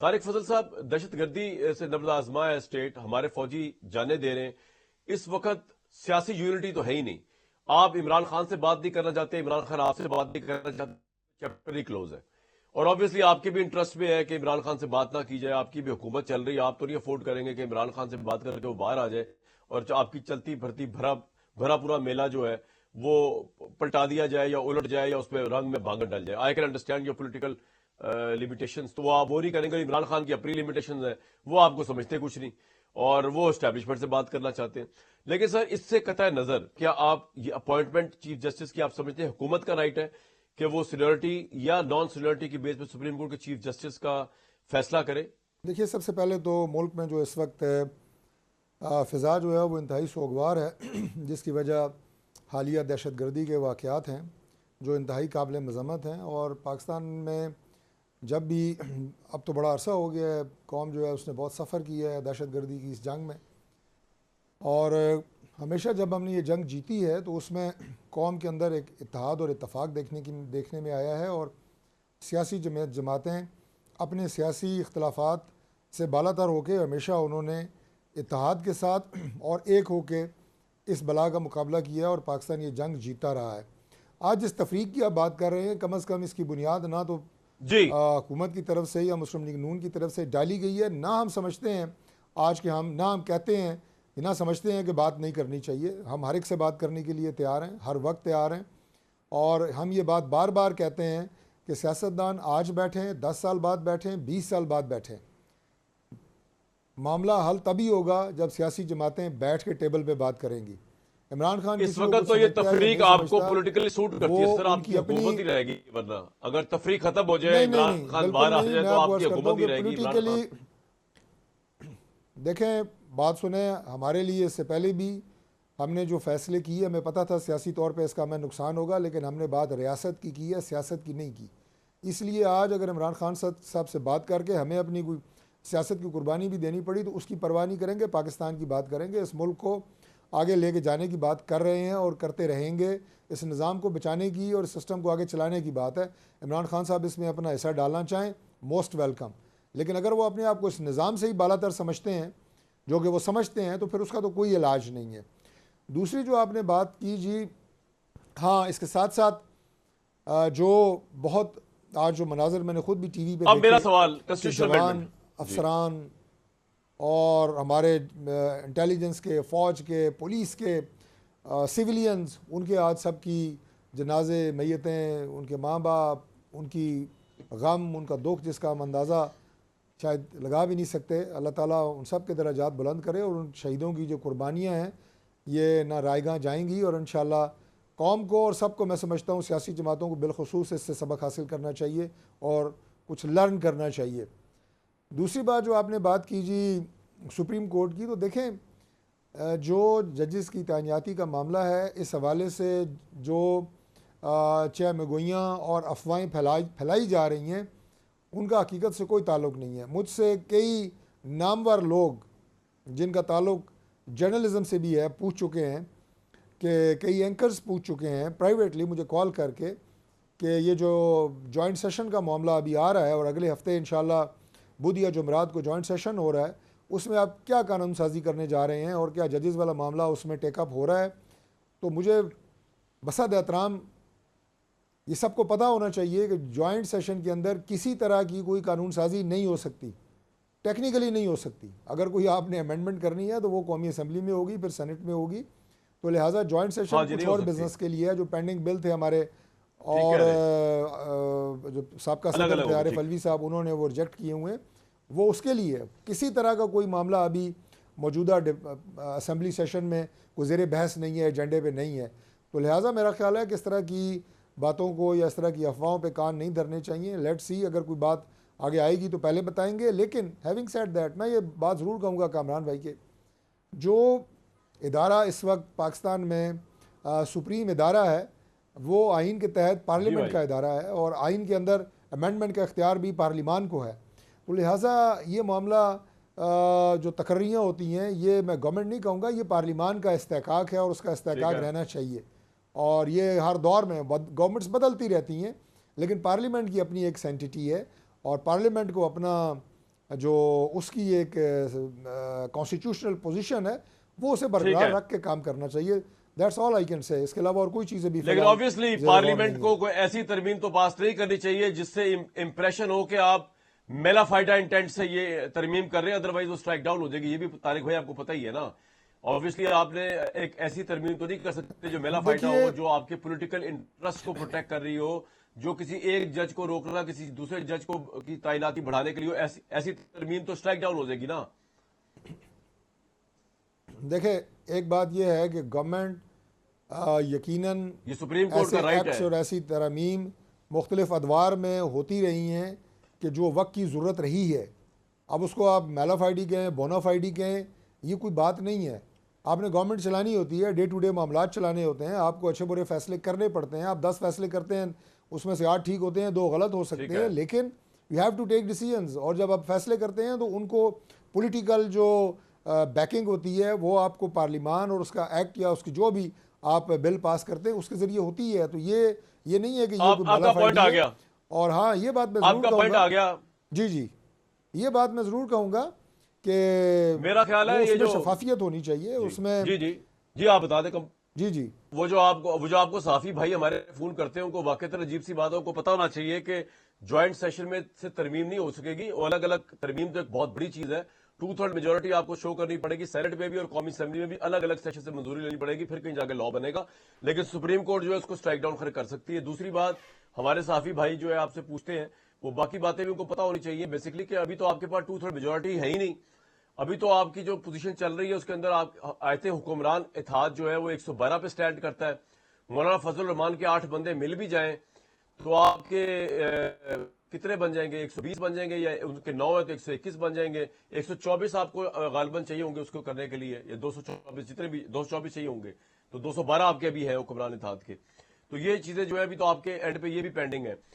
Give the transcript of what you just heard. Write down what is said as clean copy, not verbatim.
तारिक फजल साहब, दहशतगर्दी से नब्ज आजमाया स्टेट, हमारे फौजी जाने दे रहे हैं। इस वक्त सियासी यूनिटी तो है ही नहीं। आप इमरान खान से बात नहीं करना चाहते, इमरान खान आपसे बात नहीं करना चाहते, चैप्टर ही क्लोज है। और ऑब्वियसली आपके भी इंटरेस्ट में है कि इमरान खान से बात ना की जाए। आपकी भी हुकूमत चल रही है, आप तो नहीं अफोर्ड करेंगे कि इमरान खान से बात करके वो बाहर आ जाए और जो आपकी चलती भरती भरा भरा पूरा मेला जो है वो पलटा दिया जाए या उलट जाए या उसमें रंग में भांगन डल जाए। I can understand your political limitations, तो वो आप वो नहीं करेंगे। इमरान खान की अपनी लिमिटेशंस है, वो आपको समझते कुछ नहीं और वो एस्टैब्लिशमेंट से बात करना चाहते हैं। लेकिन सर, इससे कतई नजर, क्या आप ये अपॉइंटमेंट चीफ जस्टिस की आप समझते हैं हुकूमत का राइट है कि वो सीनियरिटी या नॉन सीनियरिटी की बेस पर सुप्रीम कोर्ट के चीफ जस्टिस का फैसला करे? देखिए, सबसे पहले तो मुल्क में जो इस वक्त फ़िज़ा जो है वो इंतहाई सोगवार है जिसकी वजह हालिया दहशत गर्दी के वाक़यात हैं जो इंतहाई काबिल मज़म्मत हैं। और पाकिस्तान में जब भी अब तो बड़ा अरसा हो गया है, कौम जो है उसने बहुत सफ़र किया है दहशत गर्दी की इस जंग में। और हमेशा जब हमने ये जंग जीती है तो उसमें कौम के अंदर एक इत्तेहाद और इत्तफ़ाक़ देखने में आया है। और सियासी जमातें अपने सियासी इख्तलाफात से बालातर होकर हमेशा उन्होंने इत्तेहाद के साथ और एक होके इस बला का मुकाबला किया और पाकिस्तान ये जंग जीता रहा है। आज जिस तफरीक की आप बात कर रहे हैं, कम अज़ कम इसकी बुनियाद ना तो जी। हुकूमत की तरफ से या मुस्लिम लीग नून की तरफ से डाली गई है, ना हम समझते हैं आज के हम कहते हैं, ना समझते हैं कि बात नहीं करनी चाहिए। हम हर एक से बात करने के लिए तैयार हैं, हर वक्त तैयार हैं। और हम ये बात बार बार कहते हैं कि सियासतदान आज बैठें, 10 साल बाद बैठें, 20 साल बाद बैठें, मामला हल तभी होगा जब सियासी जमातें बैठ के टेबल पे बात करेंगी। इमरान खान इस वक्त तो ये तफरीक आपको पॉलिटिकली सूट करती है सर, आपकी हुकूमत ही रहेगी। वरना अगर तफरीक खत्म हो जाए, नहीं नहीं इमरान नहीं, खान बिल्कुल बाहर आ नहीं। जाए मैं तो आपको आपकी अर्ज करता हूँ हुकूमत ही कि रहेगी इमरान पोलिटिकली, खान। देखें, बात सुने, हमारे लिए इससे पहले भी हमने जो फ़ैसले किए, हमें पता था सियासी तौर पे इसका हमें नुकसान होगा, लेकिन हमने बात रियासत की है, सियासत की नहीं की। इसलिए आज अगर इमरान खान साहब से बात करके हमें अपनी कोई सियासत की कुर्बानी भी देनी पड़ी तो उसकी परवाह नहीं करेंगे, पाकिस्तान की बात करेंगे। इस मुल्क को आगे लेके जाने की बात कर रहे हैं और करते रहेंगे। इस निज़ाम को बचाने की और सिस्टम को आगे चलाने की बात है। इमरान खान साहब इसमें अपना हिस्सा डालना चाहें, मोस्ट वेलकम। लेकिन अगर वो अपने आप को इस निज़ाम से ही बालातर समझते हैं, जो कि वो समझते हैं, तो फिर उसका तो कोई इलाज नहीं है। दूसरी जो आपने बात की जी, हाँ, इसके साथ साथ जो बहुत आज जो मनाजर मैंने खुद भी टीवी पे अब मेरा देखे सवाल कि कॉन्स्टिट्यूशनल जवान अमेंडमेंट जी। अफसरान और हमारे इंटेलिजेंस के, फ़ौज के, पुलिस के, सिविलियंस, उनके आज सब की जनाजे, मैयतें, उनके माँ बाप, उनकी गम, उनका दुख जिसका हम अंदाज़ा शायद लगा भी नहीं सकते। अल्लाह ताला उन सब के दर्जात बुलंद करे और उन शहीदों की जो कुर्बानियाँ हैं ये ना रायगाह जाएंगी। और इंशाअल्लाह कौम को और सबको, मैं समझता हूँ सियासी जमातों को बिलखुसूस इससे सबक हासिल करना चाहिए और कुछ लर्न करना चाहिए। दूसरी बात जो आपने बात की जी सुप्रीम कोर्ट की, तो देखें, जो जजेस की तैनाती का मामला है, इस हवाले से जो चहमगोइयाँ और अफवाहें फैलाई जा रही हैं, उनका हकीकत से कोई ताल्लुक़ नहीं है। मुझसे कई नामवर लोग जिनका ताल्लुक़ जर्नलिज़म से भी है पूछ चुके हैं, कि कई एंकर्स पूछ चुके हैं प्राइवेटली मुझे कॉल करके कि ये जो जॉइंट सेशन का मामला अभी आ रहा है और अगले हफ्ते इंशाल्लाह बुध या जुमरात को जॉइंट सेशन हो रहा है, उसमें आप क्या कानून साजी करने जा रहे हैं और क्या जजेस वाला मामला उसमें टेकअप हो रहा है। तो मुझे बसद एहतराम ये सबको पता होना चाहिए कि जॉइंट सेशन के अंदर किसी तरह की कोई कानून साजी नहीं हो सकती, टेक्निकली नहीं हो सकती। अगर कोई आपने अमेंडमेंट करनी है तो वो कौमी असम्बली में होगी, फिर सेनेट में होगी। तो लिहाजा जॉइंट सेशन कुछ और बिजनेस के लिए है। जो पेंडिंग बिल थे हमारे और जो साबका सदर थे आरिफ अलवी साहब, उन्होंने वो रिजेक्ट किए हुए हैं, वो उसके लिए है। किसी तरह का कोई मामला अभी मौजूदा असम्बली सेशन में कोई ज़ेर बहस नहीं है, एजेंडे पे नहीं है। तो लिहाजा मेरा ख्याल है कि इस तरह की बातों को या इस तरह की अफवाहों पे कान नहीं धरने चाहिए। लेट्स सी, अगर कोई बात आगे आएगी तो पहले बताएंगे। लेकिन हैविंग सेड दैट, मैं ये बात ज़रूर कहूँगा कामरान भाई के, जो इदारा इस वक्त पाकिस्तान में सुप्रीम इदारा है, वो आइन के तहत पार्लियामेंट का इदारा है और आइन के अंदर अमेंडमेंट का इख्तियार भी पार्लिमान को है। तो लिहाजा ये मामला जो तकर्रियाँ होती हैं, ये मैं गवर्नमेंट नहीं कहूँगा, ये पार्लिमान का इस्तेहकाक है और उसका इस्तेहकाक रहना चाहिए। और ये हर दौर में गवर्नमेंट्स बदलती रहती हैं, लेकिन पार्लियामेंट की अपनी एक सेंटिटी है और पार्लियामेंट को अपना जो उसकी एक कॉन्स्टिट्यूशनल पोजीशन है वो उसे ठीक बरकरार है। रख के काम करना चाहिए। That's all I can say. इसके अलावा और कोई चीज़ें भी लेकिन फिलहाल ऑब्वियसली ज़ेर गौर पार्लियामेंट नहीं को है। कोई ऐसी तरमीम तो पास नहीं करनी चाहिए जिससे इंप्रेशन हो कि आप मेलाफाइडा इंटेंट से ये तरमीम कर रहे हैं, अदरवाइज वो स्ट्राइक डाउन हो जाएगी। ये भी तारिक भाई आपको पता ही है ना। ऑब्वियसली आपने एक ऐसी तरमीम तो नहीं कर सकते जो मेलाफाइडा देखिए हो, जो आपके पॉलिटिकल इंटरेस्ट को प्रोटेक्ट कर रही हो, जो किसी एक जज को रोकना, किसी दूसरे जज को की तैनाती बढ़ाने के लिए हो। ऐसी ऐसी तरमीम तो स्ट्राइक डाउन हो जाएगी ना। देखें, एक बात यह है कि गवर्नमेंट यकीनन ये सुप्रीम कोर्ट ऐसे का राइट एक्ट्स है। और ऐसी तरमीम मुख्तलिफ अदवार में होती रही हैं कि जो वक्त की ज़रूरत रही है। अब उसको आप मेलाफाइडी कहें, बोनाफाइडी कहें, ये कोई बात नहीं है। आपने गवर्नमेंट चलानी होती है, डे टू डे मामलात चलाने होते हैं, आपको अच्छे बुरे फैसले करने पड़ते हैं। आप 10 फैसले करते हैं, उसमें से 8 ठीक होते हैं, 2 गलत हो ठीक सकते है। हैं, लेकिन you have to take decisions. और जब आप फैसले करते हैं तो उनको पॉलिटिकल जो बैकिंग होती है वो आपको पार्लिमान और उसका एक्ट या उसकी जो भी आप बिल पास करते हैं उसके ज़रिए होती है। तो ये नहीं है कि ये कोई आपका पॉइंट मेलाफाइडी आ है। गया। और हाँ, ये बात मैं ज़रूर आपका पॉइंट कहूँगा, आ गया। जी जी, ये बात मैं ज़रूर कहूँगा कि मेरा ख्याल वो है ये उसमें जो शफाफियत होनी चाहिए जी उसमें। जी जी जी आप बता दें। जी जी, वो जो आपको साफी भाई हमारे फोन करते हैं, उनको वाकई अजीब सी बात है। उनको पता होना चाहिए कि ज्वाइंट सेशन में से तरमीम नहीं हो सकेगी। और अलग अलग तरमीम तो एक बहुत बड़ी चीज है। 2/3 मेजोरिटी आपको शो करनी पड़ेगी सेनेट में भी और कौमी असेंबली में भी। अलग अलग सेशन से मंजूरी लेनी पड़ेगी, फिर कहीं जाकर लॉ बनेगा। लेकिन सुप्रीम कोर्ट जो है उसको स्ट्राइक डाउन कर सकती है। दूसरी बात, हमारे साफी भाई जो है आपसे पूछते हैं, वो बाकी बातें भी उनको पता होनी चाहिए बेसिकली कि अभी तो आपके पास 2/3 मेजोरिटी है ही नहीं। अभी तो आपकी जो पोजीशन चल रही है उसके अंदर आप आयते हुक्मरान इत्तेहाद जो है वो 112 पे स्टैंड करता है। मौलाना फजल रहमान के 8 बंदे मिल भी जाएं तो आपके कितने बन जाएंगे? 120 बन जाएंगे, या उनके 9 है तो 121 बन जाएंगे। 124 आपको गालिबन चाहिए होंगे उसको करने के लिए, या 224, जितने भी 224 चाहिए होंगे। तो 212 आपके अभी है हुक्मरान इत्तेहाद के। तो ये चीजें जो है अभी तो आपके एंड पे ये भी पेंडिंग है।